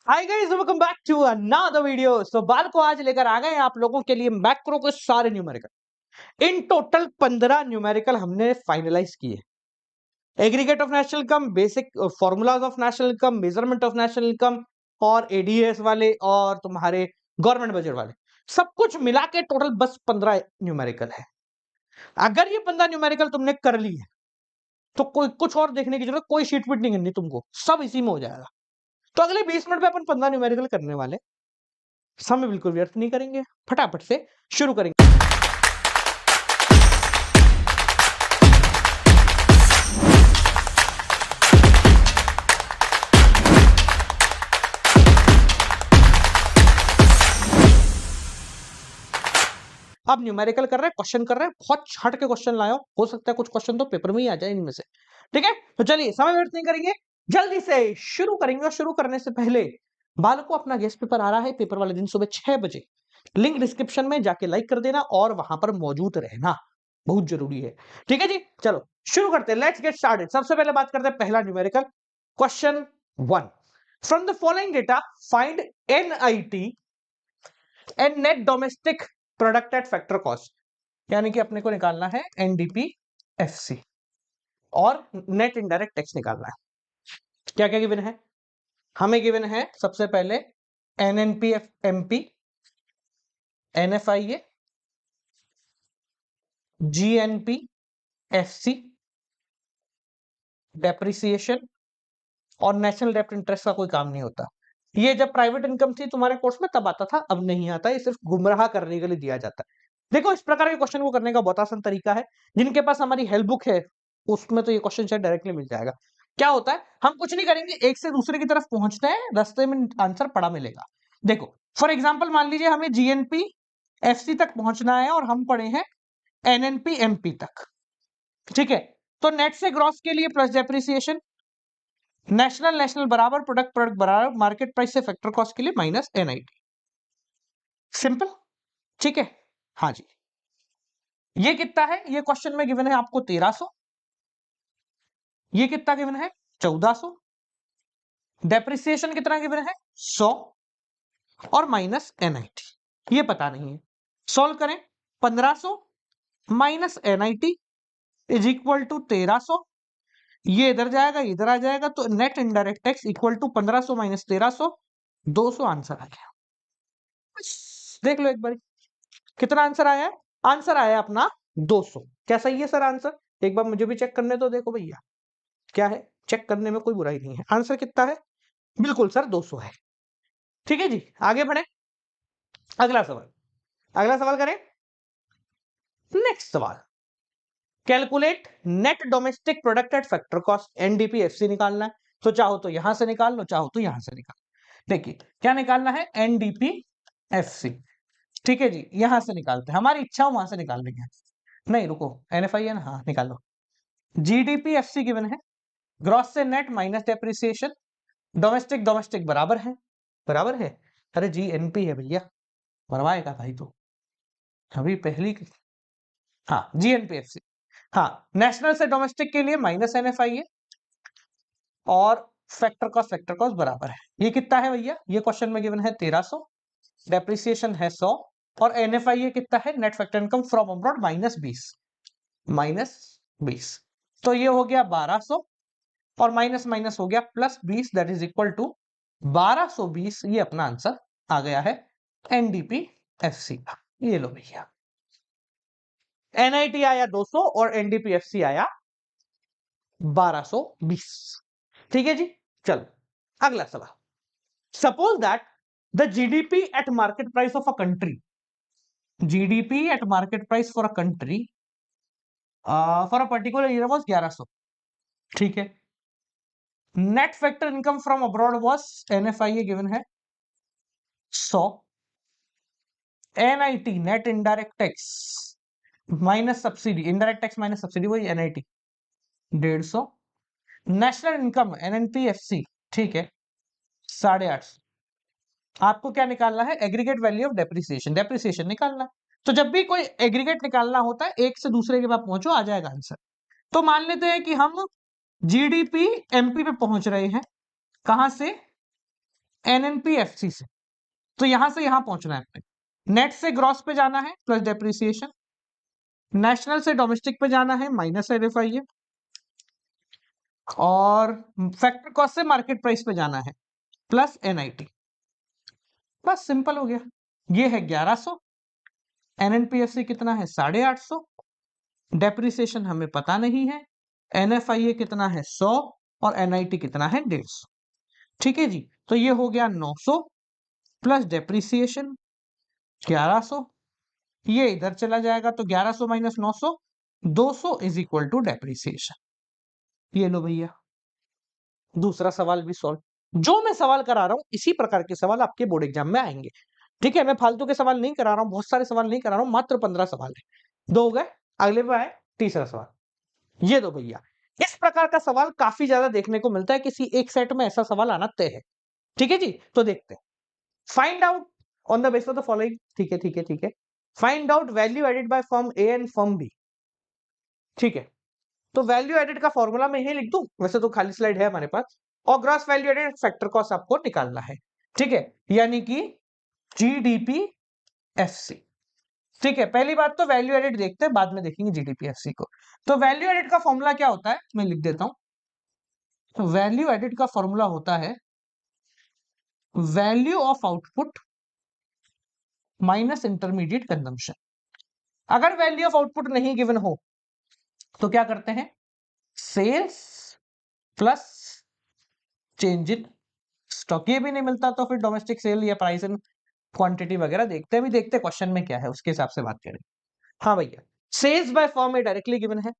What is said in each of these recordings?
Hi guys, welcome back to another video. So बाल को आज लेकर आ गए हैं आप लोगों के लिए मैक्रो के सारे न्यूमेरिकल। इन टोटल 15 न्यूमेरिकल हमने फाइनलाइज किए। Aggregate of national income, basic formulas of national income, measurement of national income और एडीएस वाले और तुम्हारे गवर्नमेंट बजट वाले, सब कुछ मिला के टोटल बस 15 न्यूमेरिकल है। अगर ये 15 न्यूमेरिकल तुमने कर ली है तो कोई कुछ और देखने की जरूरत, कोई शीट फिट नहीं करनी तुमको, सब इसी में हो जाएगा। तो अगले 20 मिनट में अपन 15 न्यूमेरिकल करने वाले, समय बिल्कुल व्यर्थ नहीं करेंगे, फटाफट से शुरू करेंगे। अब न्यूमेरिकल कर रहे हैं, क्वेश्चन कर रहे हैं, बहुत छट के क्वेश्चन लाओ, हो सकता है कुछ क्वेश्चन तो पेपर में ही आ जाए इनमें से। ठीक है, तो चलिए समय व्यर्थ नहीं करेंगे, जल्दी से शुरू करेंगे। और शुरू करने से पहले बाल को अपना गेस्ट पेपर आ रहा है, पेपर वाले दिन सुबह 6 बजे। लिंक डिस्क्रिप्शन में जाके लाइक कर देना और वहां पर मौजूद रहना, बहुत जरूरी है। ठीक है जी, चलो शुरू करते हैं। Let's get started. सबसे पहले बात करते हैं पहला numerical, question 1। From the following data find NIT and net domestic product at factor cost. यानी कि अपने को निकालना है एनडीपीएफसी और नेट इनडायरेक्ट टैक्स निकालना है। क्या क्या गिवन है हमें? गिवन है सबसे पहले NNPF MP, NFIA, GNP FC, depreciation और नेशनल डेप्ट इंटरेस्ट का कोई काम नहीं होता। ये जब प्राइवेट इनकम थी तुम्हारे कोर्स में तब आता था, अब नहीं आता। ये सिर्फ गुमराह करने के लिए दिया जाता है। देखो, इस प्रकार के क्वेश्चन को करने का बहुत आसान तरीका है। जिनके पास हमारी हेल्प बुक है उसमें तो ये क्वेश्चन शायद डायरेक्टली मिल जाएगा। क्या होता है, हम कुछ नहीं करेंगे, एक से दूसरे की तरफ पहुंचते हैं, रास्ते में आंसर पड़ा मिलेगा। देखो फॉर एग्जाम्पल मान लीजिए हमें जीएनपी एफसी तक पहुंचना है और हम पढ़े हैं एनएनपी एमपी तक। ठीक है, तो नेट से ग्रॉस के लिए प्लस डेप्रिसिएशन, नेशनल नेशनल बराबर, प्रोडक्ट प्रोडक्ट बराबर, मार्केट प्राइस से फैक्टर कॉस्ट के लिए माइनस एनआईटी। सिंपल, ठीक है। हाँ जी, ये कितना है? ये क्वेश्चन में गिवन है आपको 1300। ये कितना गिवन है? 1400। डेप्रिसिएशन कितना गिवन है? 100 और माइनस एनआईटी, ये पता नहीं है। सॉल्व करें, 1500 minus NIT is equal to 1300। ये इधर जाएगा, इधर आ जाएगा, तो net indirect tax equal to 1500 minus 1300, 200 answer आ गया। देख लो एक बार कितना आंसर आया है। आंसर आया अपना 200। क्या सही है सर आंसर? एक बार मुझे भी चेक करने तो देखो भैया, क्या है? चेक करने में कोई बुराई नहीं है। आंसर कितना है? बिल्कुल सर 200 है। ठीक है जी, आगे बढ़े। अगला सवाल, अगला सवाल करें। नेक्स्ट सवाल, calculate net domestic product at factor cost, NDPFC निकालना है। तो चाहो तो यहां से निकाल लो, चाहो तो यहां से निकाल। देखिए क्या निकालना है? एनडीपीएफसी। ठीक है जी, यहां से निकालते हैं, हमारी इच्छा हो वहां से निकाल लेंगे। नहीं रुको, एनएफआई है ना, हाँ निकालो। जीडीपीएफसी गिवन है, ग्रॉस से net minus depreciation, domestic domestic बराबर है, बराबर है। अरे जी एनपी है भैया, मरवाएगा भाई तो अभी पहली। हाँ जीएनपीएफसी, हाँ नेशनल से डोमेस्टिक के लिए माइनस एनएफआई है और फैक्टर कॉस्ट बराबर है। ये कितना है भैया? ये क्वेश्चन में गिवन है 1300, डेप्रिसिएशन है 100 और एनएफआई कितना है? Net factor income from abroad minus 20, minus 20। तो ये हो गया 1200 और माइनस माइनस हो गया plus 20, that is equal to 1220। ये अपना आंसर आ गया है एनडीपीएफसी का। ये लो भैया, एनआईटी आया 200 और एनडीपीएफसी आया 1220। ठीक है जी, चलो अगला सवाल। Suppose that the GDP at market price of a country, GDP at market price for a country for a particular year was 1100। ठीक है, net factor income from abroad was, NFI given है 100, NIT net indirect tax minus subsidy, indirect tax minus subsidy वही NIT 150, national income एनएनपीएफसी ठीक है 850। आपको क्या निकालना है? Aggregate value of depreciation, depreciation निकालना है। तो जब भी कोई एग्रीगेट निकालना होता है, एक से दूसरे के बाद पहुंचो, आ जाएगा आंसर। तो मान लेते हैं कि हम जीडीपी एमपी पे पहुंच रहे हैं। कहां से? एनएनपीएफसी से, तो यहां से यहां पहुंचना है अपने। नेट से ग्रॉस पे जाना है प्लस डेप्रिसिएशन, नेशनल से डोमेस्टिक पे जाना है माइनस एनएफआईए, और फैक्टर कॉस्ट से मार्केट प्राइस पे जाना है प्लस एनआईटी। बस सिंपल हो गया। ये है 1100, एनएनपीएफसी कितना है 850, डेप्रिसिएशन हमें पता नहीं है, एनएफआईए कितना है 100 और एनआईटी कितना है 150। ठीक है जी, तो ये हो गया 900 प्लस डेप्रिसिएशन 1100, ये इधर चला जाएगा तो 1100 minus 900, 200 is equal to depreciation. ये लो भैया, दूसरा सवाल भी सॉल्व। जो मैं सवाल करा रहा हूं इसी प्रकार के सवाल आपके बोर्ड एग्जाम में आएंगे। ठीक है, मैं फालतू के सवाल नहीं करा रहा हूं, बहुत सारे सवाल नहीं करा रहा हूं, मात्र 15 सवाल है। 2 हो गए, अगले पे आए तीसरा सवाल। ये दो भैया, इस प्रकार का सवाल काफी ज्यादा देखने को मिलता है, किसी एक सेट में ऐसा सवाल आना तय है। ठीक है जी, तो देखते हैं। Find out on the basis of the following. ठीक है ठीक है ठीक है, find out value added by firm A and firm B. ठीक है, तो वैल्यू एडेड का फॉर्मूला मैं यही लिख दूं, वैसे तो खाली स्लाइड है हमारे पास, और gross value added factor cost आपको निकालना है। ठीक है, यानी कि जीडीपी एफसी। ठीक है, पहली बात तो वैल्यू एडेड देखते हैं, बाद में देखेंगे जीडीपी एफसी को। तो वैल्यू एडेड का फॉर्मूला क्या होता है, मैं लिख देता हूं। तो वैल्यू एडेड का फॉर्मूला होता है value of output minus intermediate consumption. अगर वैल्यू ऑफ आउटपुट नहीं गिवन हो तो क्या करते हैं, sales plus change in stock. ये भी नहीं मिलता तो फिर डोमेस्टिक सेल या प्राइस एंड क्वांटिटी वगैरह देखते हैं, भी देखते हैं क्वेश्चन में क्या है, उसके हिसाब से बात करें। हाँ भैया, sales by firm A directly given है,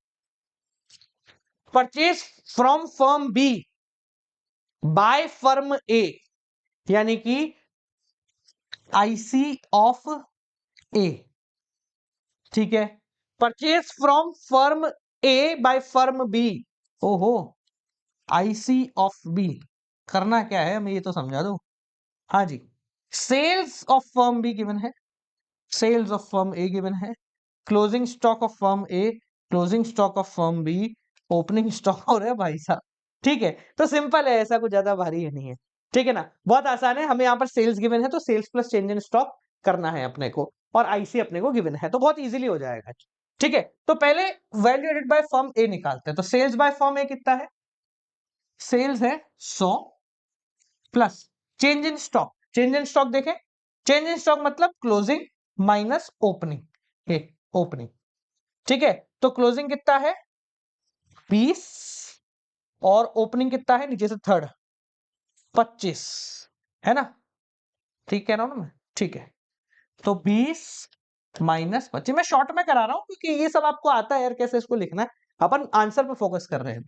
purchase from firm B by firm A, यानी कि आईसी ऑफ ए। ठीक है, purchase from firm A by firm B, ओहो, आईसी ऑफ बी करना क्या है हमें ये तो समझा दो। हाँ जी, sales of firm B given है, sales of firm A given है, closing stock of firm A, closing stock of firm B, opening stock हो रहा है भाई साहब। ठीक है, तो सिंपल है, ऐसा कुछ ज्यादा भारी है नहीं है। ठीक है ना, बहुत आसान है। हमें यहाँ पर सेल्स गिवन है तो sales plus change in stock करना है अपने को, और आईसी अपने को गिवन है, तो बहुत इजीली हो जाएगा। ठीक है, तो पहले वैल्यू एडेड बाय फर्म ए निकालते हैं। तो सेल्स बाय फर्म ए कितना है, सेल्स है 100 plus change in stock. Change in stock देखें, चेंज इन स्टॉक मतलब क्लोजिंग माइनस ओपनिंग, ओपनिंग। ठीक है, तो क्लोजिंग कितना है 20, और ओपनिंग कितना है नीचे से थर्ड 25, है ना, ठीक कह रहा हूं ना मैं। ठीक है, तो 20 माइनस 25, मैं शॉर्ट में करा रहा हूं क्योंकि ये सब आपको आता है यार कैसे इसको लिखना है, अपन आंसर पे फोकस कर रहे हैं।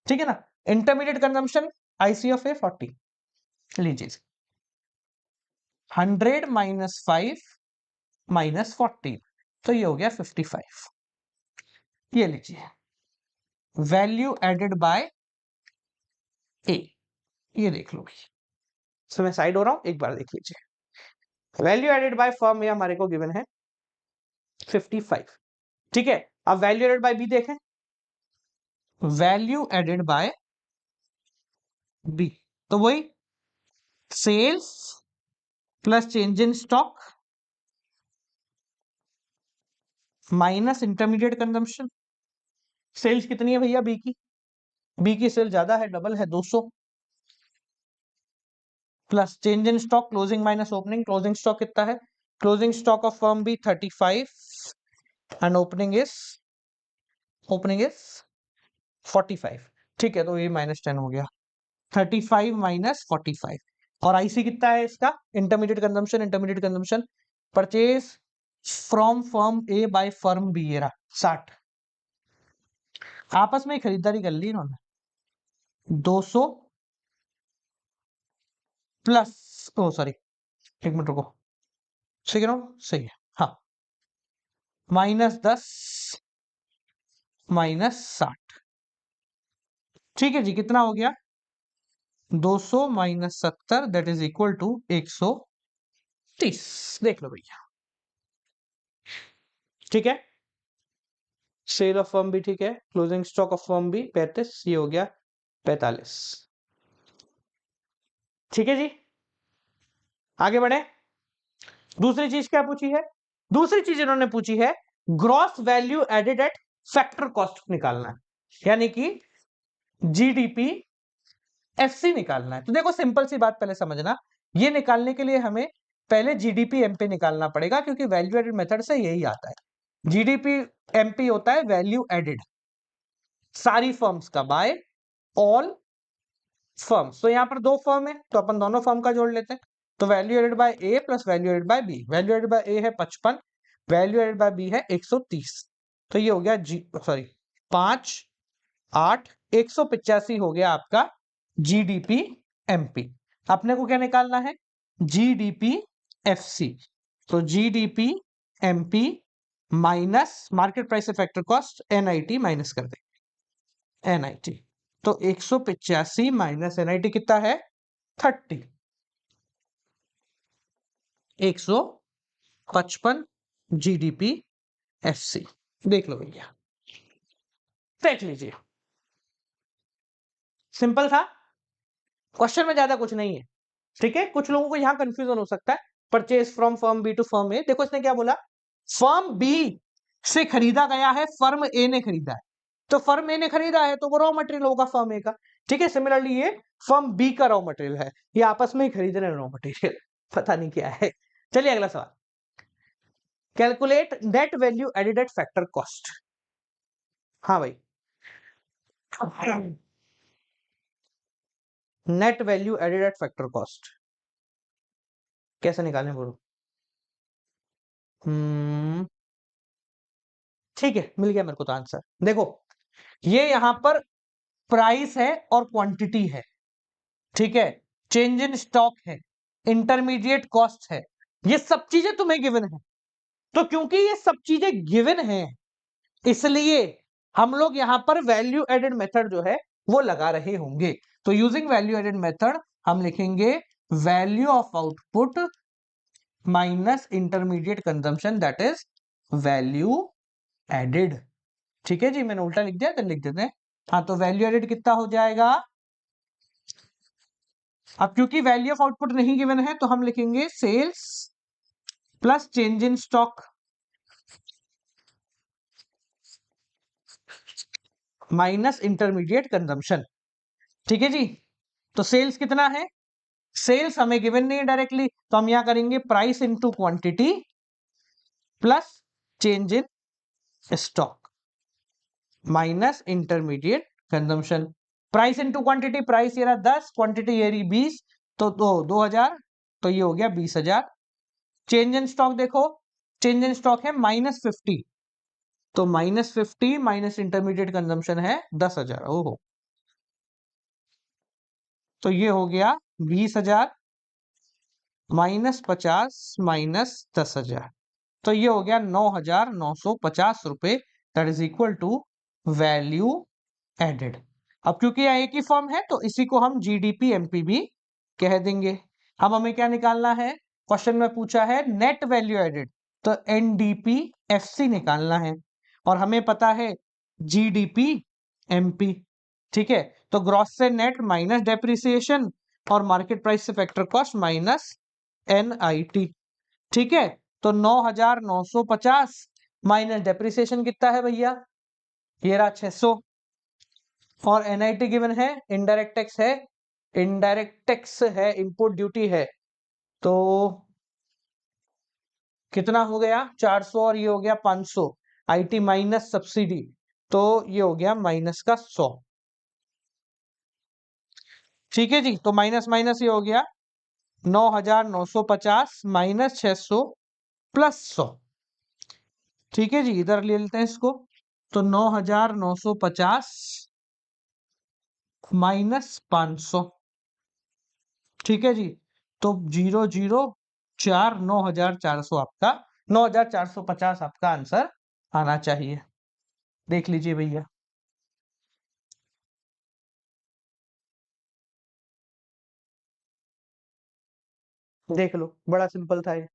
ठीक है ना, इंटरमीडिएट कंजम्पशन आईसी ऑफ ए 40, लीजिए 100 माइनस 5 माइनस 40, तो ये हो गया 55। ये लीजिए वैल्यू एडेड बाय ए, ये देख लो भाई। सो मैं साइड हो रहा हूं, एक बार देख लीजिए। Value added by firm A हमारे को गिवन है 55। ठीक है, अब वैल्यू एडेड बाय बी देखें, वैल्यू एडेड बाय बी, तो वही sales plus change in stock minus intermediate consumption. Sales कितनी है भैया बी की, बी की सेल ज्यादा है, डबल है 200, plus change in stock closing minus opening. Closing stock कितना है, closing stock of firm B 35 and opening is 45। ठीक है, तो ये -10 हो गया, 35 माइनस 45। और आईसी कितना है इसका, intermediate consumption, intermediate consumption purchase from firm A by firm B, ये रहा 60। आपस में ही खरीदारी कर ली इन्होंने, 200 प्लस, ओ सॉरी एक मिनट रुको, सही कह रहा हूं, सही है हाँ, -10 माइनस 60। ठीक है जी, कितना हो गया 200 minus 70, that is equal to 130। देख लो भैया, ठीक है, सेल ऑफ फर्म भी ठीक है, क्लोजिंग स्टॉक ऑफ फर्म भी 35, ये हो गया 45। ठीक है जी, आगे बढ़े। दूसरी चीज क्या पूछी है? दूसरी चीज इन्होंने पूछी है gross value added at factor cost निकालना है, यानी कि जीडीपी एफसी निकालना है। तो देखो सिंपल सी बात पहले समझना, ये निकालने के लिए हमें पहले जीडीपी एमपी निकालना पड़ेगा, क्योंकि वैल्यू एडेड मेथड से यही आता है। जीडीपी एमपी होता है वैल्यू एडेड सारी फर्म्स का बाय ऑल फर्म्स। तो यहां पर दो फर्म है तो अपन दोनों फर्म का जोड़ लेते हैं। तो value added by A plus value added by B. Value added by A है 55, वैल्यू एडेड बाय बी है 130। तो ये हो गया जी सॉरी 5 8 185 हो गया आपका जीडीपी एमपी। अपने को क्या निकालना है? GDP FC. तो GDP MP minus market price factor cost NIT minus कर दे एनआईटी। तो 185 माइनस एनआईटी कितना है? 30। 155 जीडीपी एफसी। देख लो भैया, देख लीजिए, सिंपल था क्वेश्चन में, ज्यादा कुछ नहीं है। ठीक है, कुछ लोगों को यहां कंफ्यूजन हो सकता है purchase from firm B to firm A. देखो इसने क्या बोला, फर्म बी से खरीदा गया है, फर्म ए ने खरीदा है। तो फर्म ए ने खरीदा है तो वो रॉ मटेरियल होगा फर्म ए का। ठीक है, सिमिलरली ये फर्म बी का रॉ मटेरियल है, ये आपस में ही खरीद रहे हैं रॉ मटेरियल, पता नहीं क्या है। चलिए अगला सवाल, calculate net value added at factor cost. हाँ भाई, net value added at factor cost कैसे निकालें बोलो? ठीक है, मिल गया मेरे को तो आंसर। देखो ये यहां पर प्राइस है और क्वांटिटी है, ठीक है, चेंज इन स्टॉक है, इंटरमीडिएट कॉस्ट है, ये सब चीजें तुम्हें गिवन है। तो क्योंकि ये सब चीजें गिवन है, इसलिए हम लोग यहां पर वैल्यू एडेड मेथड जो है वो लगा रहे होंगे। तो यूजिंग वैल्यू एडेड मेथड हम लिखेंगे value of output minus intermediate consumption, that is value added. ठीक है जी, मैंने उल्टा लिख दिया, तो लिख देते हैं। हाँ, तो वैल्यू एडेड कितना हो जाएगा? अब क्योंकि वैल्यू ऑफ आउटपुट नहीं गिवन है तो हम लिखेंगे sales plus change in stock minus intermediate consumption. ठीक है जी, तो सेल्स कितना है? सेल्स हमें गिवन नहीं है डायरेक्टली, तो हम यहां करेंगे price into quantity plus change in stock minus intermediate consumption. Price into quantity, price ये रहा 10, क्वांटिटी ये रही 20, तो 2000, तो ये हो गया 20,000। चेंज इन स्टॉक देखो, चेंज इन स्टॉक है -50, तो -50 माइनस इंटरमीडिएट कंजम्पशन है 10,000। ओहो, तो ये हो गया 20,000 -50 माइनस 10,000, तो ये हो गया 9,950 रुपए, that is equal to value added. अब क्योंकि यह एक ही फॉर्म है तो इसी को हम जीडीपी एमपीबी कह देंगे। अब हमें क्या निकालना है? क्वेश्चन में पूछा है नेट वैल्यू एडेड, तो एनडीपी एफसी निकालना है, और हमें पता है जीडीपी एमपी। ठीक है, तो ग्रॉस से नेट माइनस डेप्रिसिएशन और मार्केट प्राइस से फैक्टर कॉस्ट माइनस एनआईटी। ठीक है, तो 9,950 माइनस डेप्रिसिएशन कितना है भैया? ये रहा 600, और एनआईटी गिवन है, इनडायरेक्ट टैक्स है, इनडायरेक्ट टैक्स है, इनपुट ड्यूटी है, तो कितना हो गया? 400, और ये हो गया 500, आईटी माइनस सब्सिडी, तो ये हो गया माइनस का 100। ठीक है जी, तो माइनस माइनस ये हो गया 9,950 माइनस 600 प्लस 100। ठीक है जी, इधर ले लेते हैं इसको, तो 9,950 माइनस 500। ठीक है जी, तो 004 9,400 आपका 9,450 आपका आंसर आना चाहिए। देख लीजिए भैया, देख लो, बड़ा सिंपल था ये।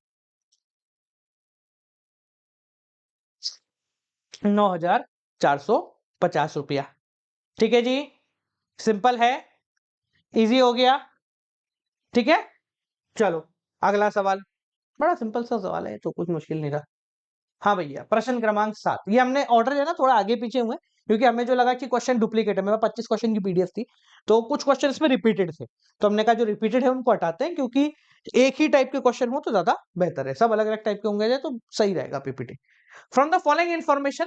9,450 रुपया। ठीक है जी, सिंपल है, इजी हो गया। ठीक है, चलो अगला सवाल, बड़ा सिंपल सा सवाल है तो कुछ मुश्किल नहीं था। हाँ भैया, प्रश्न क्रमांक 7, ये हमने ऑर्डर है ना थोड़ा आगे पीछे हुए, क्योंकि हमें जो लगा कि क्वेश्चन डुप्लीकेट है, मेरे पास 25 क्वेश्चन की पीडीएफ थी, तो कुछ क्वेश्चन इसमें रिपीटेड थे, तो हमने कहा जो रिपीटेड है उनको हटाते हैं, क्योंकि एक ही टाइप के क्वेश्चन हो तो ज्यादा बेहतर है, सब अलग अलग टाइप के होंगे तो सही रहेगा PPT. From the following information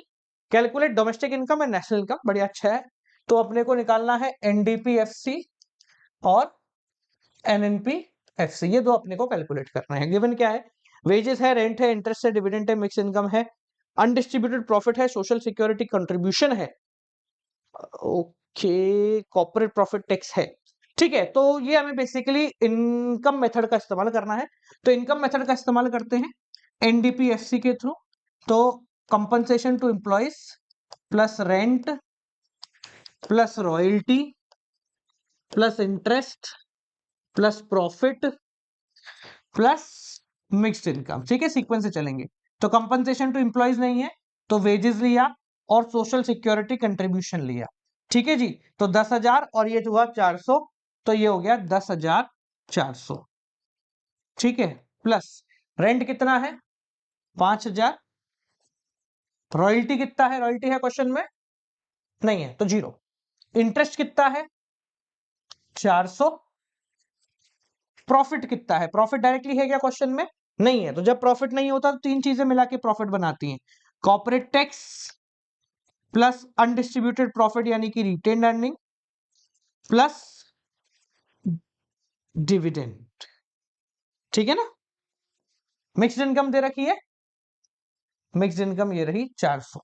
calculate domestic income and national income, बढ़िया अच्छा है। तो अपने को निकालना है एनडीपीएफसी और एनएनपीएफसी, ये दो अपने को कैलकुलेट करना है। गिवन क्या है, वेजेस है, रेंट है, इंटरेस्ट है, डिविडेंड है, मिक्स इनकम है, अनडिस्ट्रीब्यूटेड प्रॉफिट है, सोशल सिक्योरिटी कंट्रीब्यूशन है, ओके, कॉर्पोरेट प्रॉफिट टैक्स है। ठीक है, तो ये हमें बेसिकली इनकम मेथड का इस्तेमाल करना है, तो इनकम मेथड का इस्तेमाल करते हैं एनडीपीएफसी के थ्रू। तो compensation to employees plus rent plus royalty plus interest plus profit plus mixed income, ठीक है, सीक्वेंस से चलेंगे। तो कंपनसेशन टू एम्प्लॉइज नहीं है, तो वेजेस लिया और सोशल सिक्योरिटी कंट्रीब्यूशन लिया, ठीक है जी। तो 10,000 और ये हुआ 400, तो ये हो गया 10,400, ठीक है। प्लस रेंट कितना है 5,000, रॉयल्टी कितना है, रॉयल्टी है क्वेश्चन में नहीं है तो जीरो, इंटरेस्ट कितना है 400, प्रॉफिट कितना है, प्रॉफिट डायरेक्टली है क्या क्वेश्चन में नहीं है, तो जब प्रॉफिट नहीं होता तो तीन चीजें मिला के प्रॉफिट बनाती हैं, corporate tax plus undistributed profit यानी कि रिटेन्ड अर्निंग प्लस डिविडेंड, ठीक है ना। मिक्स्ड इनकम दे रखी है, मिक्स्ड इनकम ये रही 400,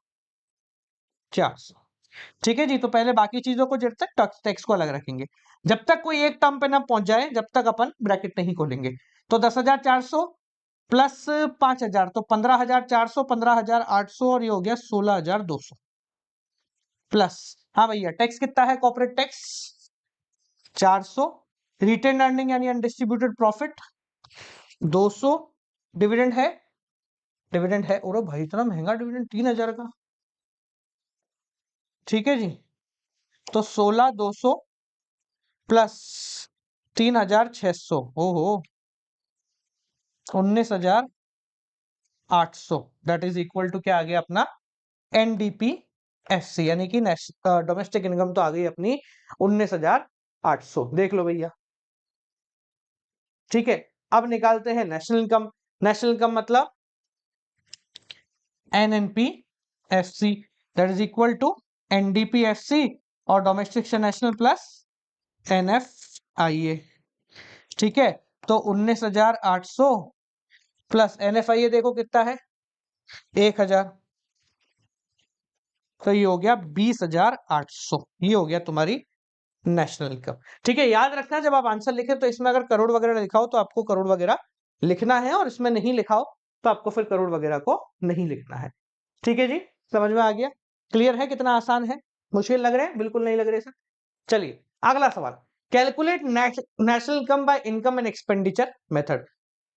400, ठीक है जी। तो पहले बाकी चीजों को जब तक टैक्स को अलग रखेंगे, जब तक कोई एक टर्म पे ना पहुंच जाए जब तक अपन ब्रैकेट नहीं खोलेंगे। तो 10,400 प्लस 5,000 तो 15,400, 15,800 और ये हो गया 16,200 प्लस, हाँ भैया टैक्स कितना है कॉर्पोरेट टैक्स 400, रिटेन अर्निंग यानी अनडिस्ट्रीब्यूटेड प्रॉफिट 200, डिविडेंड है, डिविडेंड है, और भाई इतना महंगा डिविडेंड 3,000 का, ठीक है जी। तो 16,200 प्लस 3,600, ओहो 19,800, दैट इज इक्वल टू क्या आ गया अपना एनडीपीएफसी, यानी कि डोमेस्टिक इनकम तो आ गई अपनी 19,800, देख लो भैया, ठीक है। अब निकालते हैं नेशनल इनकम, नेशनल इनकम मतलब एनएनपीएफसी, that is equal to NDPFC और डोमेस्टिक से नेशनल प्लस एनएफआईए, ठीक है। तो 19,800 प्लस एनएफआईए देखो कितना है 1,000, तो ये हो गया 20,800, ये हो गया तुम्हारी नेशनल इनकम, ठीक है। याद रखना जब आप आंसर लिखें तो इसमें अगर करोड़ वगैरह लिखा हो तो आपको करोड़ वगैरह लिखना है, और इसमें नहीं लिखा हो तो आपको फिर करोड़ वगैरह को नहीं लिखना है, ठीक है जी। समझ में आ गया, क्लियर है, कितना आसान है, मुश्किल लग रहे हैं, बिल्कुल नहीं लग रहे सर। चलिए अगला सवाल, calculate national income by income and expenditure method,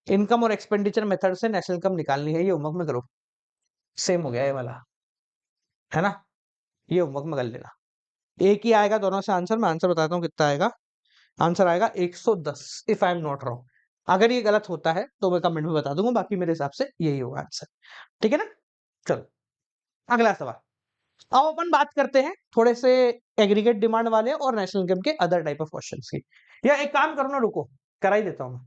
income और एक्सपेंडिचर मेथड से नेशनल इनकम निकालनी है, ये होमवर्क में करो, सेम हो गया ये वाला, है ना, ये होमवर्क में कर लेना, एक ही आएगा दोनों से आंसर, मैं आंसर बताता हूँ कितना आएगा, आंसर आएगा 110 if I am not wrong, अगर ये गलत होता है तो मैं कमेंट में बता दूंगा, बाकी मेरे हिसाब से यही होगा आंसर, ठीक है ना। चलो अगला सवाल, अब अपन बात करते हैं थोड़े से एग्रीगेट डिमांड वाले और नेशनल इनकम के अदर टाइप ऑफ क्वेश्चंस की, या एक काम करो ना, रुको करा ही देता हूं मैं,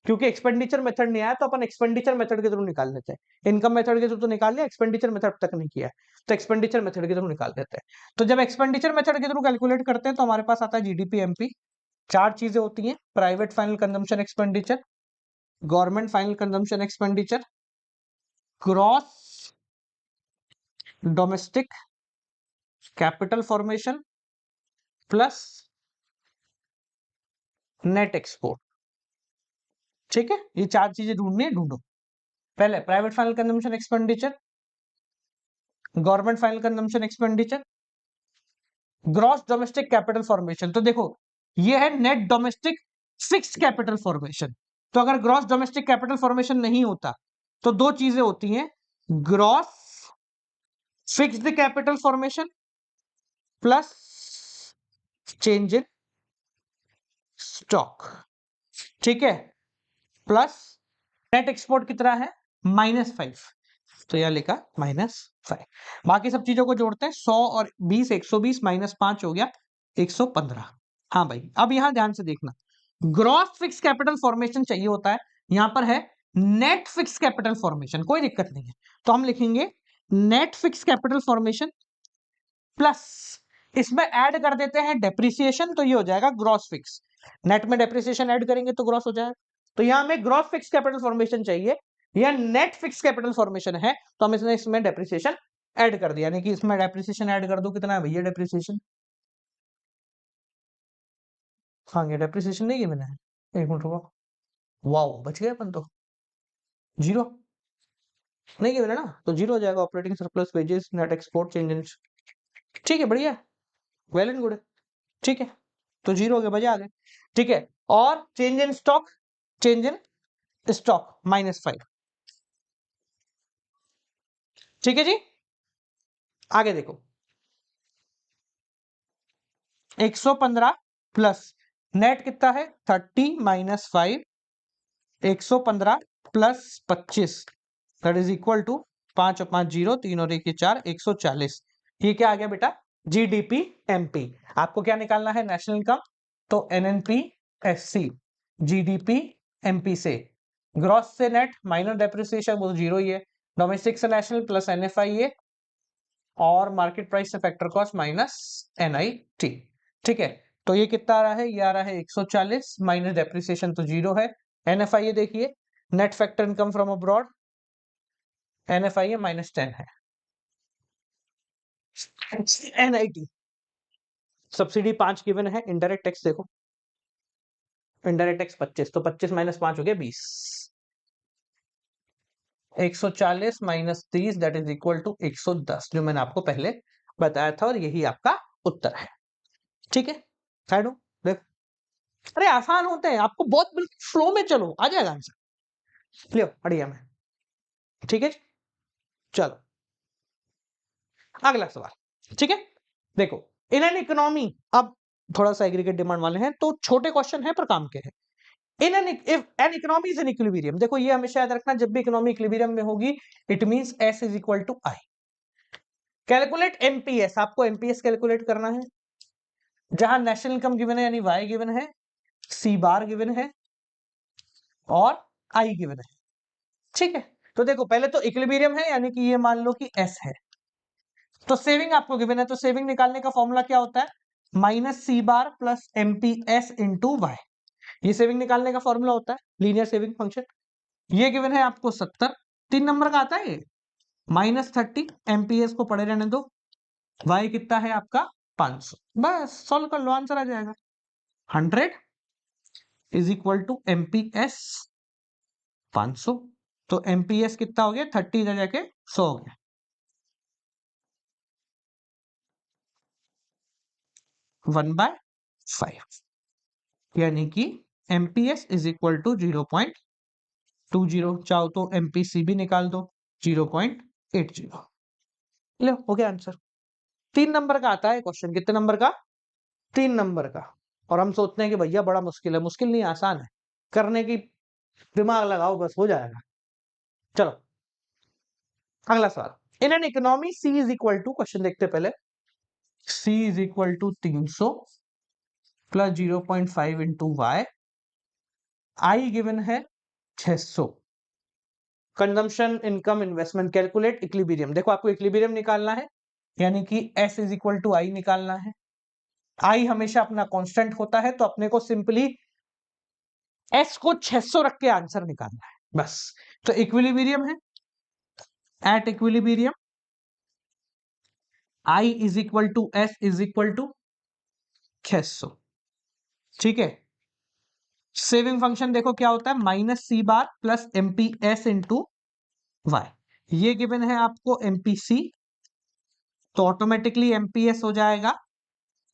क्योंकि एक्सपेंडिचर मेथड नहीं आया तो अपन एक्सपेंडिचर मेथड के थ्रू निकाल लेते हैं, इनकम मेथड के थ्रू तो निकाल लिया, एक्सपेंडिचर मेथड तक नहीं किया है, तो एक्सपेंडिचर मेथड के थ्रू निकाल देते हैं। तो जब एक्सपेंडिचर मेथड के थ्रू कैलकुलेट करते हैं तो हमारे पास आता है जीडीपी एमपी, चार चीजें होती हैं, private final consumption expenditure, government final consumption expenditure, gross domestic capital formation plus net export, ठीक है। ये चार चीजें ढूंढनी है, ढूंढो। पहले private final consumption expenditure, government final consumption expenditure, gross domestic capital formation, तो देखो ये है net domestic fixed capital formation, तो अगर ग्रॉस डोमेस्टिक कैपिटल फॉर्मेशन नहीं होता तो दो चीजें होती हैं, gross fixed capital formation plus change in stock, ठीक है। प्लस नेट एक्सपोर्ट कितना है -5, तो यह लिखा -5। बाकी सब चीजों को जोड़ते हैं 100 और 20, 120 -5 हो गया 115। हाँ भाई, अब यहां ध्यान से देखना, ग्रॉस फिक्स कैपिटल फॉर्मेशन चाहिए होता है, यहां पर है नेट फिक्स कैपिटल फॉर्मेशन, कोई दिक्कत नहीं है। तो हम लिखेंगे net fix capital formation plus इसमें ऐड कर देते हैं डेप्रिसिएशन, तो ये हो जाएगा ग्रॉस फिक्स। नेट में डेप्रिसिएशन ऐड करेंगे तो ग्रॉस हो जाएगा। तो यहां हमें ग्रॉस फिक्स कैपिटल फॉर्मेशन चाहिए, या नेट फिक्स कैपिटल फॉर्मेशन है, तो हम इसमें डेप्रिसिएशन ऐड कर दिया, यानी कि इसमें डेप्रिसिएशन ऐड कर दो, कितना है भैया डेप्रिसिएशन? हाँ, ये डेप्रिसिएशन नहीं गिवन है, एक मिनट रुको, वाओ बच गए अपन तो, जीरो नहीं गिवन है ना, तो जीरो हो जाएगा। Operating surplus wages net export change in, ठीक है, बढ़िया, वेल एंड गुड, ठीक है, तो जीरो हो गया, मजा आ गया, ठीक है। और change in stock, change in stock -5, ठीक है जी। आगे देखो, 115 प्लस नेट कितना है 30 -5, 115 plus 25 that is equal to 5 और 5 0, 3 और 1 4, 140। ये क्या आ गया बेटा? GDP MP. आपको क्या निकालना है? नेशनल इनकम, तो एनएनपी एससी जीडीपी एमपी से, ग्रॉस से नेट माइनस डेप्रिसिएशन वो जीरो ही है, डोमेस्टिक से नेशनल प्लस एनएफआईए और मार्केट प्राइस से फैक्टर कॉस्ट माइनस एनआईटी, ठीक है। तो ये कितना आ रहा है? ये आ रहा है 140 माइनस डेप्रिसिएशन तो जीरो है। एनएफआईए देखिए, net factor income from abroad, NFIA -10 है। एनआईटी सब्सिडी 5 गिवन है, इनडायरेक्ट टैक्स देखो, इनडायरेक्ट टैक्स 25, तो 25 -5 हो गया 20, 140 -30 दैट इज इक्वल टू 110, जो मैंने आपको पहले बताया था, और यही आपका उत्तर है, ठीक है। साइड हो देख, अरे आसान होते हैं, आपको बहुत बिल्कुल फ्लो में चलो, आ जाएगा आंसर, लियो बढ़िया में, ठीक है। चलो अगला सवाल, ठीक है। देखो, इन एन इकोनॉमी, अब थोड़ा सा एग्रीगेट डिमांड वाले हैं तो छोटे क्वेश्चन है पर काम के हैं। In an if an economy is in equilibrium, देखो ये हमेशा याद रखना, जब भी इकोनॉमी इक्विलिब्रियम में होगी it means S is equal to I. Calculate NPS, आपको एनपीएस कैलकुलेट करना है, जहां नेशनल इनकम गिवन है यानी वाई गिवन है, सी बार गिवन है और आई गिवन है, ठीक है। तो देखो पहले तो इक्विलिब्रियम है, यानी कि ये मान लो कि एस है, तो सेविंग आपको गिवन है, तो सेविंग निकालने का फॉर्मूला क्या होता है? -C bar plus MPS into Y, ये सेविंग निकालने का फॉर्मूला होता है, लीनियर सेविंग फंक्शन। ये गिवन है आपको 70, 3 नंबर का आता है ये, -30 एमपीएस को पड़े रहने दो, वाई कितना है आपका 500, बस सॉल्व कर लो, आंसर आ जाएगा। 100 इज इक्वल टू एमपीएस 500, तो एमपीएस कितना हो गया? 30 इधर जाके 100 हो गया, 1/5, यानी कि एमपीएस इज इक्वल टू 0.20, चाहो तो एमपीसी भी निकाल दो 0.80, लो हो गया आंसर। 3 नंबर का आता है क्वेश्चन, कितने नंबर का? 3 नंबर का, और हम सोचते हैं कि भैया बड़ा मुश्किल है, मुश्किल नहीं, आसान है, करने की दिमाग लगाओ बस हो जाएगा। चलो अगला सवाल, in an economy C is equal to, question देखते पहले, C is equal to 300 plus 0.5 into Y, I given है 600, consumption income investment, calculate equilibrium, देखो आपको इक्विलिब्रियम निकालना है, यानी कि S is equal to I निकालना है। आई हमेशा अपना कांस्टेंट होता है, तो अपने को सिंपली एस को 600 रख के आंसर निकालना है बस। तो इक्विलिब्रियम है, at equilibrium I is equal to S is equal to 600, ठीक है। सेविंग फंक्शन देखो क्या होता है, -C bar plus MPS into Y, ये गिवन है आपको एमपीसी, तो ऑटोमेटिकली एमपीएस हो जाएगा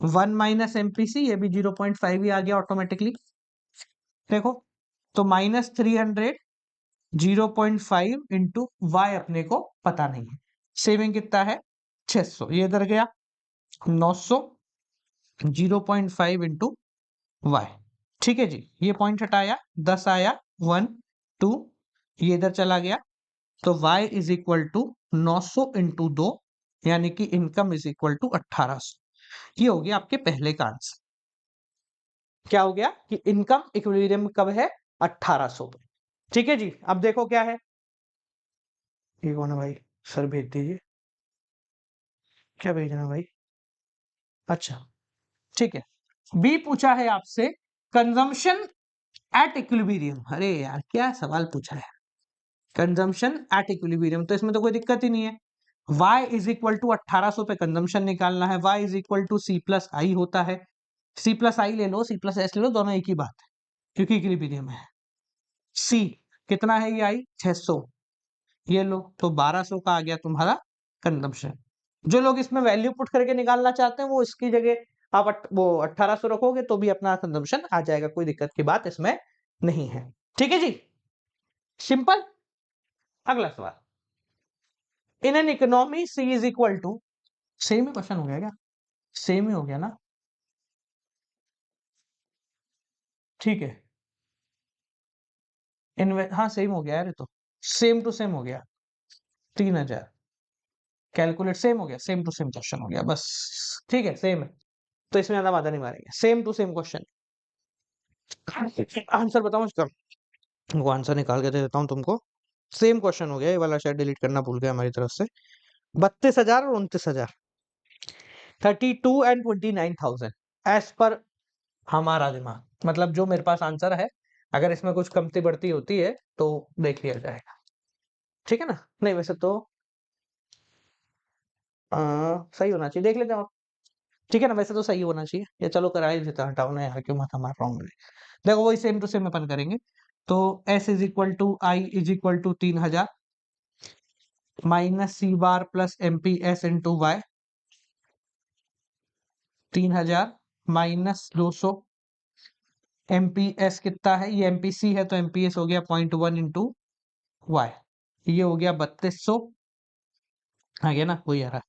1 माइनस एमपीसी, ये भी 0.5 ही आ गया ऑटोमेटिकली, देखो, तो -300, 0.5 इंटू वाई अपने को पता नहीं है, सेविंग कितना है 600, ये इधर गया 900, 0.5 इंटू वाई, ठीक है जी, ये पॉइंट हटाया 10 आया 1 2, ये इधर चला गया, तो y is equal to 900 into 2, यानी कि इनकम इज इक्वल टू 1800। ये हो गया आपके पहले का आंसर। क्या हो गया कि इनकम इक्विलिब्रियम कब है? 1800 पे। ठीक है जी, अब देखो क्या है, ये कौन है भाई? सर भेज दीजिए, क्या भेजना भाई? अच्छा, ठीक है। बी पूछा है आपसे कंजम्पशन एट इक्विलिब्रियम। अरे यार क्या सवाल पूछा है, कंजम्पशन एट इक्विलिब्रियम, तो इसमें तो कोई दिक्कत ही नहीं है। y इज इक्वल टू 1800 पे कंजम्पशन निकालना है, y is equal to C plus I होता है। सी प्लस आई ले लो, सी प्लस एस ले लो, दोनों एक ही बात है क्योंकि इक्विलिब्रियम है। सी कितना है, ये आई 600, ये लो, तो 1200 का आ गया तुम्हारा कंजम्पशन। जो लोग इसमें वैल्यू पुट करके निकालना चाहते हैं वो इसकी जगह आप वो 1800 रखोगे तो भी अपना कंजम्पशन आ जाएगा, कोई दिक्कत की बात इसमें नहीं है। ठीक है जी, सिंपल। अगला सवाल, in an economy C is equal to, same ही क्वेश्चन हो गया क्या? सेम ही हो गया ना? ठीक है, हाँ सेम हो गया यार, ये तो सेम टू सेम हो गया। 3000 कैलकुलेट सेम हो गया, सेम टू सेम क्वेश्चन हो गया बस। ठीक है, सेम है, तो इसमें ज्यादा माथा नहीं मारेंगे, same to same question. Answer बताऊं इसका? वो आंसर निकाल के दे देता हूँ तुमको। सेम क्वेश्चन हो गया, ये वाला शायद डिलीट करना भूल गया हमारी तरफ से। 32,000 और 29,000, 32 एंड 29,000 एज पर हमारा दिमाग, मतलब जो मेरे पास आंसर है, अगर इसमें कुछ कमती बढ़ती होती है तो देख लिया जाएगा। ठीक है ना? नहीं वैसे तो सही होना चाहिए, देख लेते हैं। ठीक है ना, वैसे तो सही होना चाहिए, या चलो करा ही देता, हटाओ ना यार, क्यों माथा मार रहा हूँ मैं। देखो वही सेम टू सेम अपन करेंगे। तो s is equal to I is equal to 3000 minus C bar plus M P S into Y, 3000 minus 200, M P S कितना है, ये एम पी सी है तो एम पी एस हो गया 0.1 इंटू वाई, ये हो गया 3200, आ गया ना, वही आ रहा है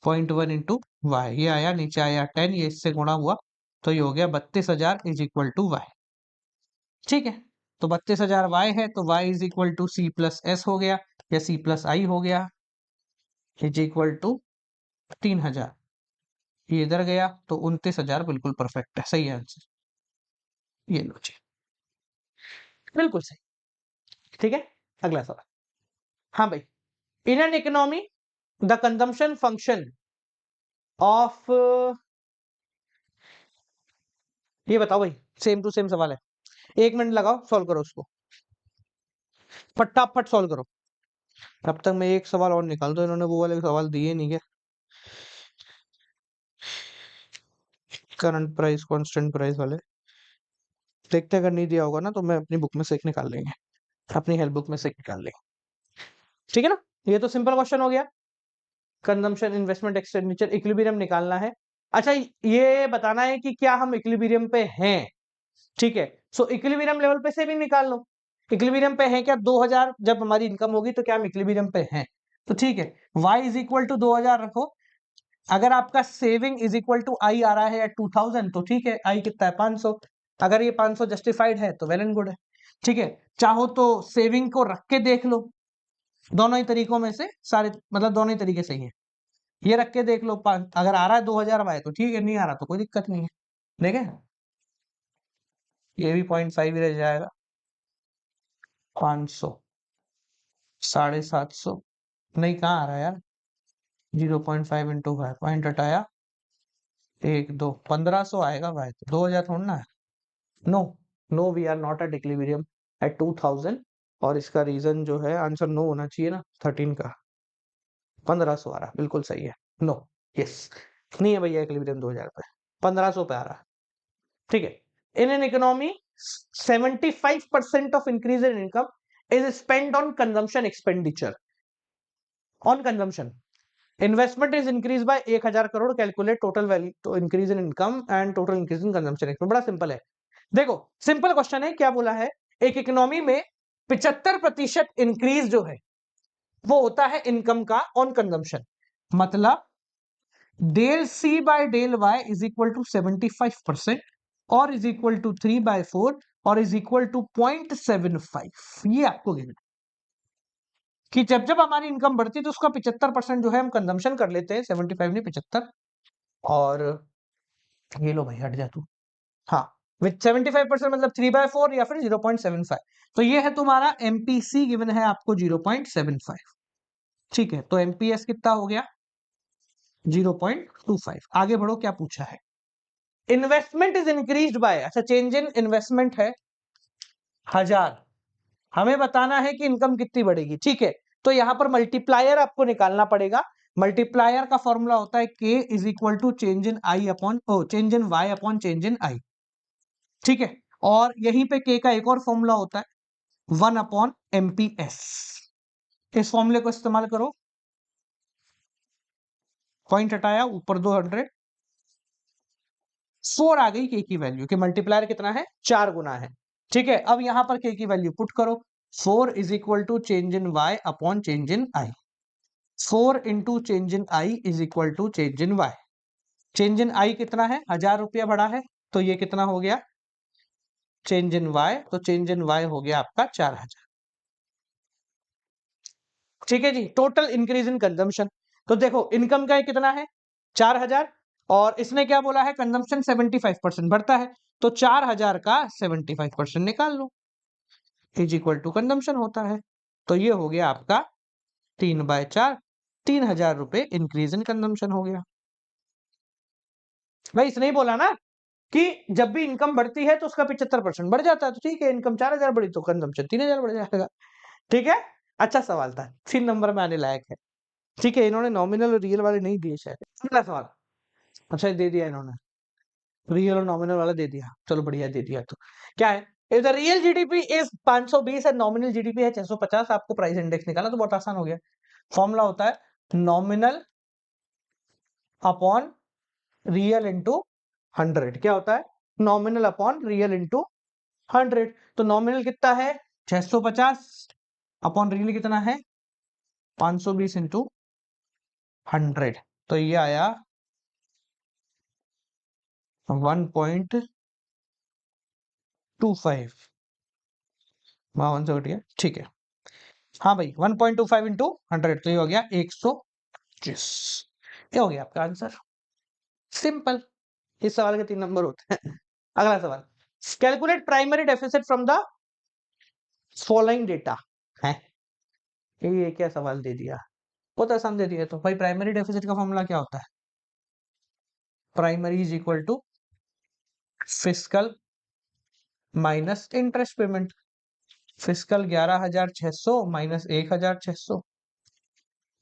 0.1 इंटू वाई, ये आया नीचे आया 10, ये इससे गुणा हुआ, तो ये हो गया 32,000 इज इक्वल टू वाई। ठीक है, तो 32,000 वाई है तो Y is equal to C plus S हो गया, या सी प्लस आई हो गया, इज इक्वल टू 3000, ये इधर गया तो 29,000 बिल्कुल परफेक्ट है, सही है आंसर। ये लो जी, बिल्कुल सही। ठीक है, अगला सवाल। हाँ भाई, इन an economy the consumption function of, ये बताओ भाई, सेम टू सेम सवाल है, 1 मिनट लगाओ सॉल्व करो उसको, फटाफट सॉल्व करो। तब तक मैं एक सवाल और निकाल दो, इन्होंने वो वाले सवाल दिए नहीं क्या, करंट प्राइस कांस्टेंट प्राइस वाले। देखते अगर नहीं दिया होगा ना तो मैं अपनी बुक में से एक निकाल लेंगे, अपनी हेल्प बुक में से एक निकाल लेंगे। ठीक है ना, ये तो सिंपल क्वेश्चन हो गया, कंजम्पशन इन्वेस्टमेंट एक्सपेंडिचर इक्विलिब्रियम निकालना है। अच्छा, ये बताना है कि क्या हम इक्विलिब्रियम पे हैं। ठीक है, सो इक्विलिब्रियम लेवल पे से भी निकाल लो, इक्विलिब्रियम पे है क्या 2000, जब हमारी इनकम होगी तो क्या हम इक्विलिब्रियम पे हैं? तो ठीक है, y इज इक्वल टू 2000 रखो, अगर आपका सेविंग इज इक्वल टू आई आ रहा है एट 2000 तो ठीक है, आई कितना है 500, अगर ये 500 जस्टिफाइड है तो वेल एंड गुड है। ठीक है, चाहो तो सेविंग को रख के देख लो, दोनों ही तरीकों में से सारे, मतलब दोनों ही तरीके सही है, ये रख के देख लो, अगर आ रहा है 2000 वाई तो ठीक है, नहीं आ रहा तो कोई दिक्कत नहीं है। देखें, ये भी 0.5 ही रह जाएगा, 500, 750, नहीं कहाँ आ रहा है यार, 0.5 इंटू वाई, पॉइंट हटाया, 1 2 1500 आएगा भाई, 2000 थोड़ा ना है। No, no we are not at equilibrium at 2000, और इसका रीजन जो है, आंसर नो होना चाहिए ना 13 का, 1500 आ रहा, बिल्कुल सही है, नो, यस, नहीं है भैया इक्विलिब्रियम 2000 पे, 1500 पे आ रहा। ठीक है, in an economy 75% of increase in income is spend on consumption expenditure, on consumption, investment is increase by 1000 crore, calculate total value to increase in income and total increase in consumption. बड़ा simple है, देखो simple question है, क्या बोला है, एक economy में 75% increase जो है वो होता है इनकम का ऑन कंजम्पशन, मतलब del C by del Y is equal to 75% और इज इक्वल टू 3/4, और इज इक्वल टू 0.75। ये आपको गिनना है कि जब जब हमारी इनकम बढ़ती है तो उसका 75% जो है हम कंजम्पशन कर लेते हैं, 75 नहीं 75। और ये लो भाई, हट जा तू। हाँ, विथ 75% मतलब 3/4 या फिर 0.75। तो ये है तुम्हारा एमपीसी गिवन है आपको 0.75। ठीक है, तो एमपीएस कितना हो गया 0.25। आगे बढ़ो, क्या पूछा है। इन्वेस्टमेंट इज इंक्रीज्ड बाय, अच्छा चेंज इन इन्वेस्टमेंट है 1000। हमें बताना है कि इनकम कितनी बढ़ेगी। ठीक है, तो यहां पर मल्टीप्लायर आपको निकालना पड़ेगा। मल्टीप्लायर का फॉर्मूला होता है K is equal to change in I upon change in Y upon change in I. ठीक है, और यहीं पे के का एक और फॉर्मूला होता है 1 अपॉन एमपीएस। इस फॉर्मूले को इस्तेमाल करो, पॉइंट हटाया, ऊपर 200, 4 आ गई के की वैल्यू, कि मल्टीप्लायर कितना है 4 गुना है। ठीक है, अब यहां पर के की वैल्यू पुट करो, 4 is equal to change in Y upon change in I. 4 into change in I is equal to change in Y. Change in I कितना है, 1000 रुपया बढ़ा है, तो ये कितना हो गया चेंज इन वाई, तो चेंज इन वाई हो गया आपका 4000। ठीक है जी, टोटल इंक्रीज इन कंजम्पशन। तो देखो इनकम का कितना है 4000, और इसने क्या बोला है कंजम्पशन 75% बढ़ता है, तो 4000 का 75% निकाल लो, इज इक्वल टू कंजम्पशन होता है। तो ये हो गया आपका 3/4, 3000 रुपए इंक्रीज इन कंजम्पशन हो गया। भाई इसने ही बोला ना कि जब भी इनकम बढ़ती है तो उसका 75% बढ़ जाता है, तो ठीक है इनकम 4000 बढ़ी तो कंजम्पशन 3000 बढ़ जाएगा। ठीक है, अच्छा सवाल था, 3 नंबर में आने लायक है। ठीक है, इन्होंने नॉमिनल और रियल वाले नहीं दिए शायद। अगला सवाल, अच्छा दे दिया इन्होंने, रियल और नॉमिनल वाला दे दिया, चलो बढ़िया दे दिया। तो क्या है, if the real GDP is 520 and nominal GDP है 650, आपको प्राइस इंडेक्स निकाला, तो बहुत आसान हो गया। फॉर्मूला होता है नॉमिनल अपॉन रियल इंटू 100। क्या होता है, नॉमिनल अपॉन रियल इंटू 100। तो नॉमिनल कितना है 650 अपॉन रियल कितना है 520 इंटू 100, तो ये आया 1.25। 52 से घट गया, ठीक है। हाँ भाई 1.25 इंटू 100, तो ये हो गया 120। ये हो गया आपका आंसर, सिंपल। इस सवाल के 3 नंबर होते हैं। अगला सवाल, calculate primary deficit from the following data है। ये क्या सवाल दे दिया, बहुत आसान दे दिया। तो भाई प्राइमरी डेफिसिट का फॉर्मूला क्या होता है, primary is equal to fiscal minus interest payment. Fiscal 11600 minus 1600,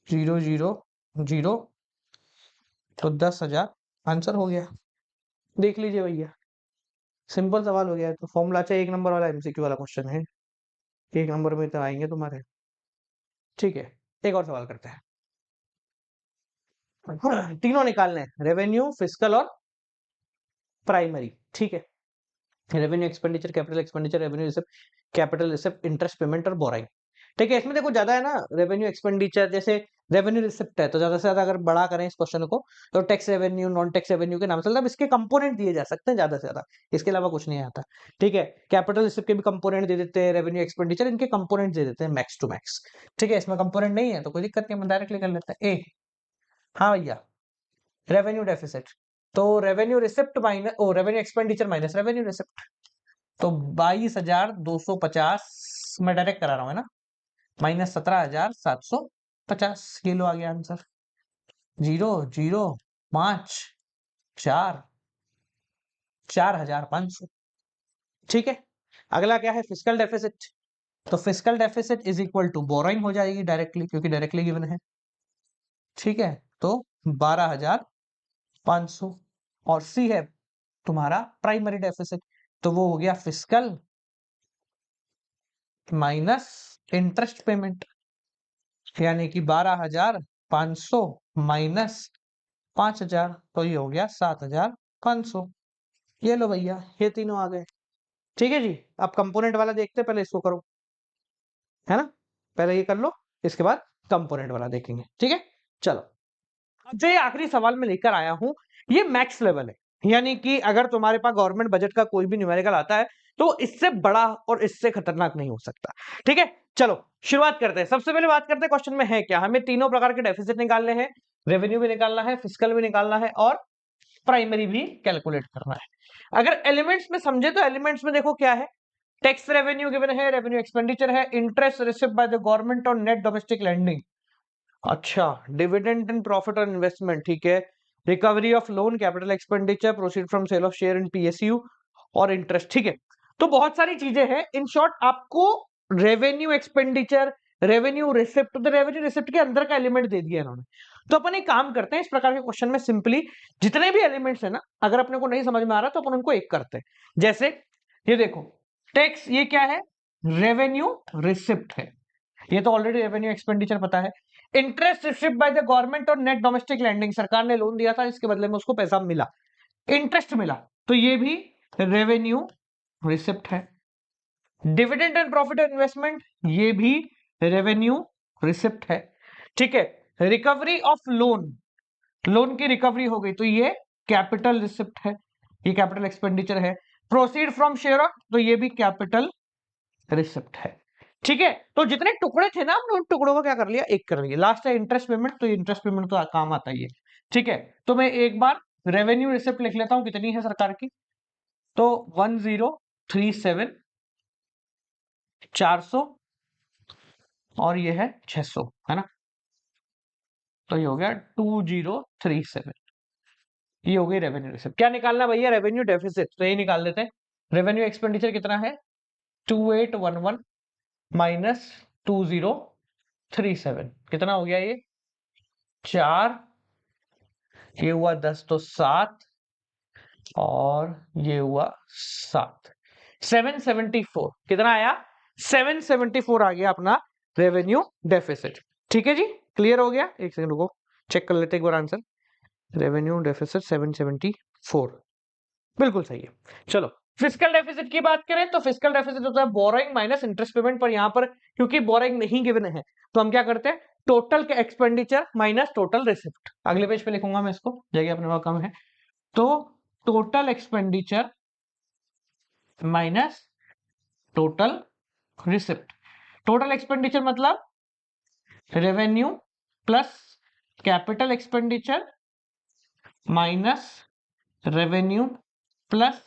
000, तो 10,000 आंसर हो गया। देख लीजिए भैया, सिंपल सवाल हो गया है। तो फॉर्मूला, अच्छा 1 नंबर वाला एमसीक्यू वाला क्वेश्चन है, 1 नंबर में तो आएंगे तुम्हारे। ठीक है, एक और सवाल करते हैं। तीनों निकालने हैं, रेवेन्यू फिस्कल और प्राइमरी। ठीक है, revenue expenditure, capital expenditure, revenue receipt, capital receipt, interest payment और बोराइंग। ठीक है, इसमें देखो ज्यादा है ना रेवेन्यू एक्सपेंडिचर, जैसे रेवेन्यू रिसिप्ट है तो ज्यादा से ज्यादा अगर बड़ा करें इस क्वेश्चन को तो tax revenue, non tax revenue के नाम से, मतलब इसके कंपोनेंट दिए जा सकते हैं ज्यादा से ज्यादा, इसके अलावा कुछ नहीं आता। ठीक है, कैपिटल रिसिप्ट के भी कंपोनेंट दे देते हैं, रेवेन्यू एक्सपेंडिचर इनके कंपोनेंट दे देते हैं मैक्स टू मैक्स। ठीक है, इसमें कंपोनेंट नहीं है तो कोई दिक्कत नहीं, हम डायरेक्टली कर लेते हैं। ए, हाँ भैया, रेवेन्यू डेफिसिट, तो revenue receipt minus revenue expenditure minus revenue receipt, तो 22,250 मैं डायरेक्ट करा रहा हूँ है ना, माइनस 17,750। ये लो आ गया आंसर, 0,0,5,4, 4,500। ठीक है, अगला क्या है फिजिकल डेफिसिट, तो physical deficit is equal to borrowing हो जाएगी डायरेक्टली, क्योंकि डायरेक्टली गिवन है। ठीक है, तो 12,500। और सी है तुम्हारा प्राइमरी डेफिसिट, तो वो हो गया फिजिकल माइनस इंटरेस्ट पेमेंट, यानी कि 12,500 माइनस 5,000, तो ये हो गया 7,500। ये लो भैया, ये तीनों आ गए। ठीक है जी, अब कंपोनेंट वाला देखते हैं, पहले इसको करो, है ना, पहले ये कर लो, इसके बाद कंपोनेंट वाला देखेंगे। ठीक है, चलो। अब जो ये आखिरी सवाल में लेकर आया हूं, ये मैक्स लेवल है, यानी कि अगर तुम्हारे पास गवर्नमेंट बजट का कोई भी न्यूमेरिकल आता है तो इससे बड़ा और इससे खतरनाक नहीं हो सकता। ठीक है, चलो शुरुआत करते हैं। सबसे पहले बात करते हैं क्वेश्चन में है क्या। हमें तीनों प्रकार के डेफिसिट निकालने हैं, रेवेन्यू भी निकालना है, फिस्कल भी निकालना है और प्राइमरी भी कैलकुलेट करना है। अगर एलिमेंट्स में समझे तो एलिमेंट्स में देखो क्या है, टैक्स रेवेन्यू गिवन है, रेवेन्यू एक्सपेंडिचर है, interest received by the government on net domestic lending, अच्छा, dividend and profit on investment, ठीक है, recovery of loan, capital expenditure, proceed from sale of share in PSU और interest. ठीक है, तो बहुत सारी चीजें हैं। इन शॉर्ट आपको रेवेन्यू एक्सपेंडिचर, रेवेन्यू रिसिप्ट, तो रेवेन्यू रिसिप्ट के अंदर का एलिमेंट दे दिया इन्होंने। तो अपन एक काम करते हैं, इस प्रकार के क्वेश्चन में सिंपली जितने भी एलिमेंट्स है ना, अगर अपने को नहीं समझ में आ रहा तो अपन उनको एक करते हैं। जैसे ये देखो, टैक्स, ये क्या है, रेवेन्यू रिसिप्ट है, ये तो ऑलरेडी रेवेन्यू एक्सपेंडिचर पता है। Interest received by the government और नेट डोमेस्टिक लैंडिंग, सरकार ने लोन दिया था, इसके बदले में उसको पैसा मिला, इंटरेस्ट मिला, तो ये भी रेवेन्यू रिसिप्ट है। डिविडेंड एंड प्रॉफिट इन्वेस्टमेंट, ये भी रेवेन्यू रिसिप्ट है। ठीक है, रिकवरी ऑफ लोन, लोन की रिकवरी हो गई, तो ये कैपिटल रिसिप्ट है, ये कैपिटल एक्सपेंडिचर है। प्रोसीड फ्रॉम शेयर ऑफ, तो ये भी कैपिटल रिसिप्ट है। ठीक है, तो जितने टुकड़े थे ना, हमने उन टुकड़ों को क्या कर लिया, एक कर लिया। लास्ट है इंटरेस्ट पेमेंट, तो इंटरेस्ट पेमेंट तो काम आता ही है। ठीक है, तो मैं एक बार रेवेन्यू रिसिप्ट लिख लेता हूं, कितनी है सरकार की, तो 1037, 400 और ये है 600, है ना, तो ये हो गया 2037, ये हो गई रेवेन्यू रिसिप्ट। क्या निकालना भैया, रेवेन्यू डेफिसिट, तो ये निकाल लेते हैं। रेवेन्यू एक्सपेंडिचर कितना है, 2811 माइनस 2037, कितना हो गया ये, 4, ये हुआ 10 तो 7 और ये हुआ 7, 774, कितना आया, 774 आ गया अपना रेवेन्यू डेफिसिट। ठीक है जी, क्लियर हो गया। एक सेकंड रुको, चेक कर लेते एक बार आंसर। रेवेन्यू डेफिसिट 774, बिल्कुल सही है। चलो फिस्कल डेफिसिट की बात करें तो फिस्कल डेफिसिट होता है बोरोइंग माइनस इंटरेस्ट पेमेंट, पर यहां पर क्योंकि बोरोइंग नहीं गिवन है तो हम क्या करते हैं, total expenditure minus total receipt. अगले पेज पे लिखूंगा मैं इसको, जगह अपने पास कम है, तो total expenditure minus total receipt. Total expenditure मतलब revenue plus capital expenditure minus revenue plus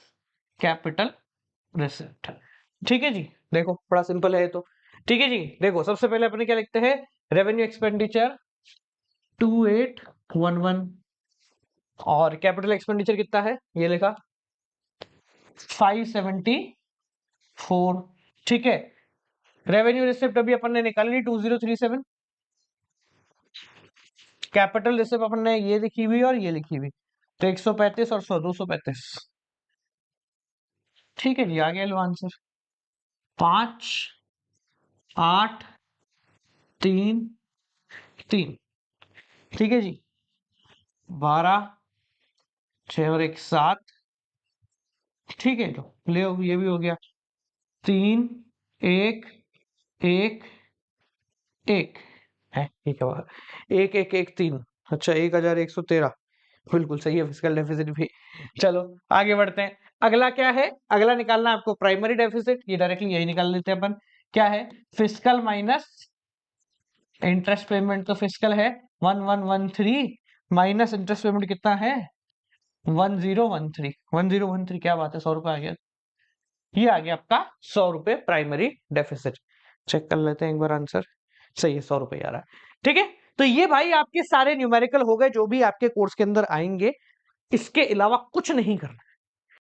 capital receipt. ठीक है जी, देखो बड़ा सिंपल है तो। ठीक है जी, देखो सबसे पहले अपने क्या लिखते हैं, रेवेन्यू एक्सपेंडिचर 2811 और कैपिटल एक्सपेंडिचर कितना है, ये लिखा 574। ठीक है, रेवेन्यू रिसिप्ट अभी अपन ने निकाली ली 2037, कैपिटल रिसिप्ट अपन ने ये लिखी हुई और ये लिखी हुई, तो 135 और 100, 235। ठीक है जी, आ गया लो आंसर, 5, 8, 3, 3। ठीक है जी, 12, 6 और 1 7। ठीक है, तो ले ये भी हो गया, 3, 1, 1, 1 है, ठीक है, 1, 1, 1, 3, अच्छा 1113, बिल्कुल सही है फिस्कल डेफिसिट भी। चलो आगे बढ़ते हैं, अगला क्या है, अगला निकालना है आपको प्राइमरी डेफिसिट, ये डायरेक्टली यही निकाल लेते हैं अपन। क्या है, फिस्कल माइनस इंटरेस्ट पेमेंट, तो फिस्कल है 1113 माइनस इंटरेस्ट पेमेंट कितना है 1013, 1013, क्या बात है, 100 रुपए आ गया, ये आ गया आपका 100 रुपए प्राइमरी डेफिसिट। चेक कर लेते हैं एक बार आंसर, सही है, 100 रुपए आ रहा है। ठीक है, तो ये भाई आपके सारे न्यूमेरिकल हो गए जो भी आपके कोर्स के अंदर आएंगे, इसके अलावा कुछ नहीं करना।